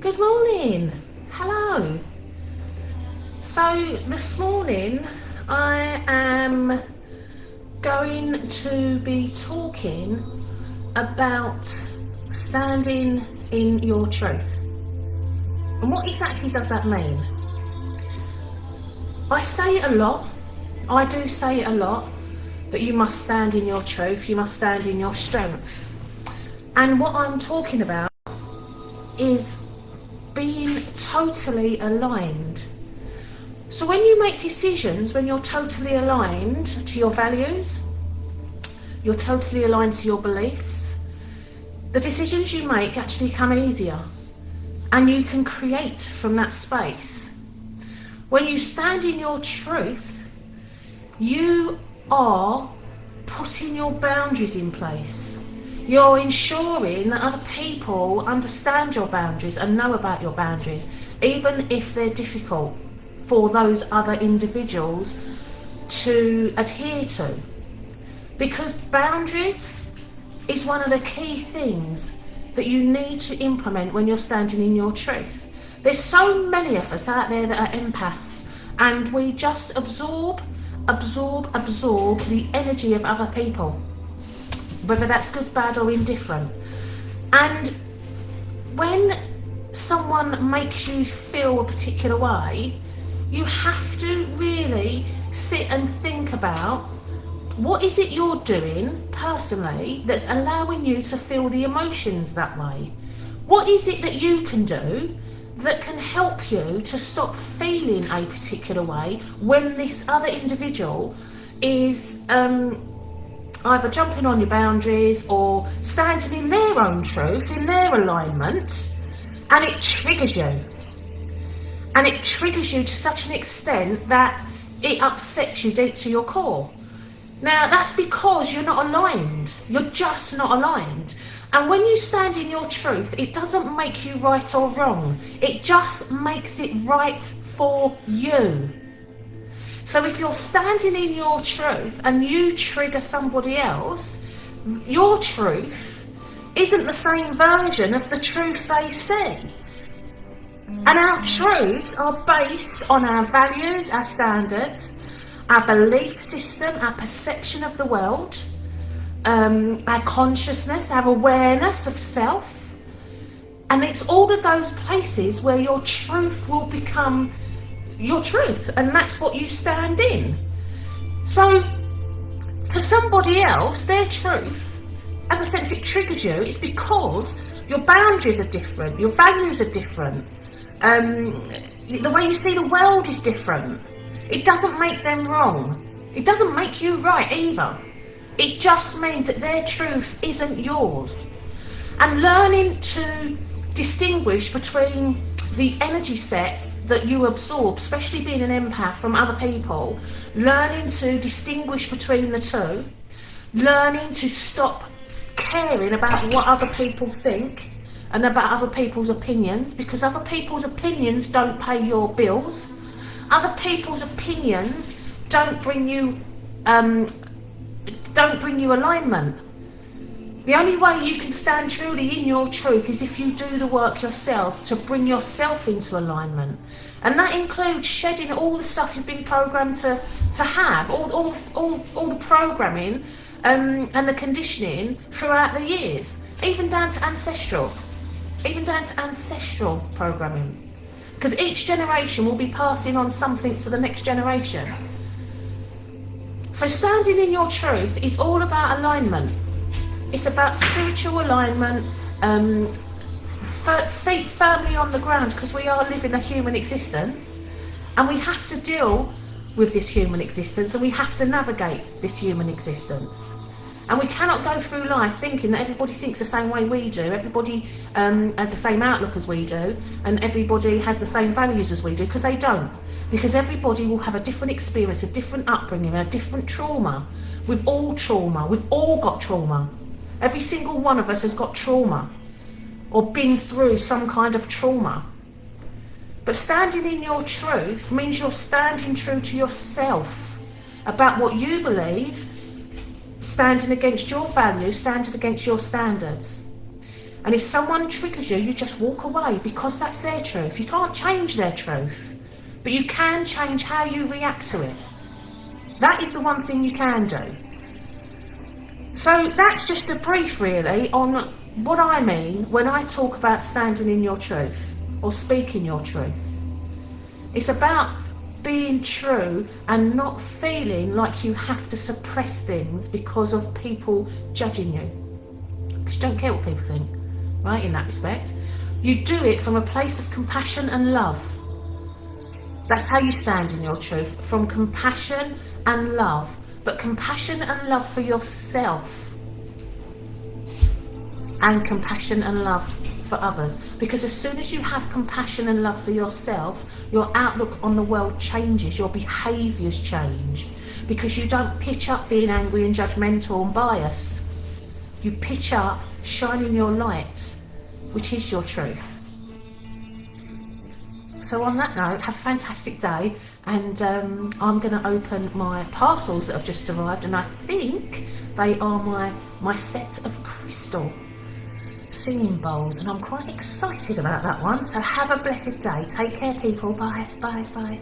Good morning. Hello. So this morning I am going to be talking about standing in your truth. And what exactly does that mean? I say it a lot. I do say it a lot, that you must stand in your truth, you must stand in your strength. And what I'm talking about is being totally aligned. So when you make decisions, when you're totally aligned to your values, you're totally aligned to your beliefs, the decisions you make actually come easier and you can create from that space. When you stand in your truth, you are putting your boundaries in place. You're ensuring that other people understand your boundaries and know about your boundaries, even if they're difficult for those other individuals to adhere to. Because boundaries is one of the key things that you need to implement when you're standing in your truth. There's so many of us out there that are empaths, and we just absorb the energy of other people, whether that's good, bad or indifferent. And when someone makes you feel a particular way, you have to really sit and think about what is it you're doing personally that's allowing you to feel the emotions that way. What is it that you can do that can help you to stop feeling a particular way when this other individual is either jumping on your boundaries or standing in their own truth, in their alignment, and it triggers you. And it triggers you to such an extent that it upsets you deep to your core. Now, that's because you're not aligned. You're just not aligned. And when you stand in your truth, it doesn't make you right or wrong. It just makes it right for you. So if you're standing in your truth and you trigger somebody else, your truth isn't the same version of the truth they see. And our truths are based on our values, our standards, our belief system, our perception of the world, our consciousness, our awareness of self. And it's all of those places where your truth will become your truth, and that's what you stand in. So to somebody else, their truth, as I said, if it triggers you, it's because your boundaries are different, your values are different, the way you see the world is different. It doesn't make them wrong. It doesn't make you right either. It just means that their truth isn't yours. And learning to distinguish between the energy sets that you absorb, especially being an empath, from other people, learning to distinguish between the two, learning to stop caring about what other people think and about other people's opinions, because other people's opinions don't pay your bills. Other people's opinions don't bring you alignment. The only way you can stand truly in your truth is if you do the work yourself to bring yourself into alignment. And that includes shedding all the stuff you've been programmed to have, all the programming and the conditioning throughout the years, even down to ancestral programming. Because each generation will be passing on something to the next generation. So standing in your truth is all about alignment. It's about spiritual alignment, feet firmly on the ground, because we are living a human existence and we have to deal with this human existence and we have to navigate this human existence. And we cannot go through life thinking that everybody thinks the same way we do, everybody has the same outlook as we do, and everybody has the same values as we do, because they don't. Because everybody will have a different experience, a different upbringing, a different trauma. We've all got trauma. Every single one of us has got trauma or been through some kind of trauma. But standing in your truth means you're standing true to yourself about what you believe, standing against your values, standing against your standards. And if someone triggers you, you just walk away, because that's their truth. You can't change their truth, but you can change how you react to it. That is the one thing you can do. So that's just a brief really on what I mean when I talk about standing in your truth or speaking your truth. It's about being true and not feeling like you have to suppress things because of people judging you. Because you don't care what people think, right, in that respect. You do it from a place of compassion and love. That's how you stand in your truth, from compassion and love. But compassion and love for yourself, and compassion and love for others. Because as soon as you have compassion and love for yourself, your outlook on the world changes, your behaviours change. Because you don't pitch up being angry and judgmental and biased. You pitch up shining your light, which is your truth. So on that note, have a fantastic day, and I'm going to open my parcels that have just arrived, and I think they are my set of crystal singing bowls, and I'm quite excited about that one. So have a blessed day. Take care, people. Bye, bye, bye.